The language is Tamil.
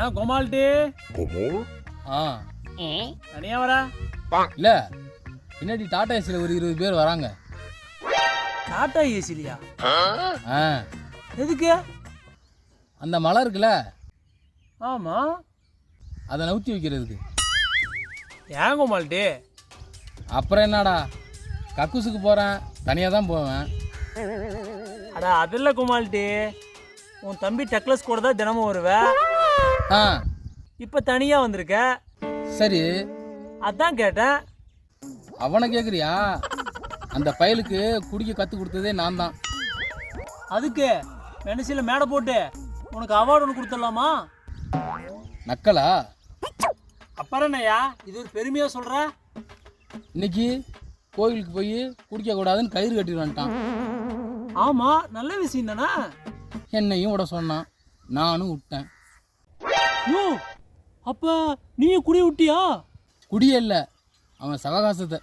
என்ன கோமால்டி ஆ தனியா வரா? இல்லை பின்னாடி டாடா ஏசியில் ஒரு 20 பேர் வராங்க. டாட்டா ஏசிலியா? ஆ எதுக்கு? அந்த மலை இருக்குல்ல ஆமா, அதை நவுத்தி வைக்கிறதுக்கு. ஏன் கோமால்டி? அப்புறம் என்னடா, கக்கூசுக்கு போகிறேன், தனியாக தான் போவேன். அடா அதில்ல கோமால்டி, உன் தம்பி டக்ளஸ் கூட தான் தினமும் வருவ. ஆ இப்போ தனியா வந்திருக்க, சரி, அதான் கேட்டேன். அவனை கேட்குறியா? அந்த பயலுக்கு குடிக்க கற்றுக் கொடுத்ததே நான் தான். அதுக்கு வெனசில மேடை போட்டு உனக்கு அவார்டு ஒன்று கொடுத்துடலாமா? நக்கலா? அப்புறம் என்னய்யா இது ஒரு பெருமையா சொல்ற? இன்னைக்கு கோயிலுக்கு போய் குடிக்கக்கூடாதுன்னு கயிறு கட்டிட்டு வந்துட்டான். ஆமா, நல்ல விஷயம் தானே. என்னையும் விட சொன்னான், நானும் விட்டேன். யோ, அப்ப நீயும் குடி விட்டியா? குடியே இல்லை, அவன் சவகாசத்தை.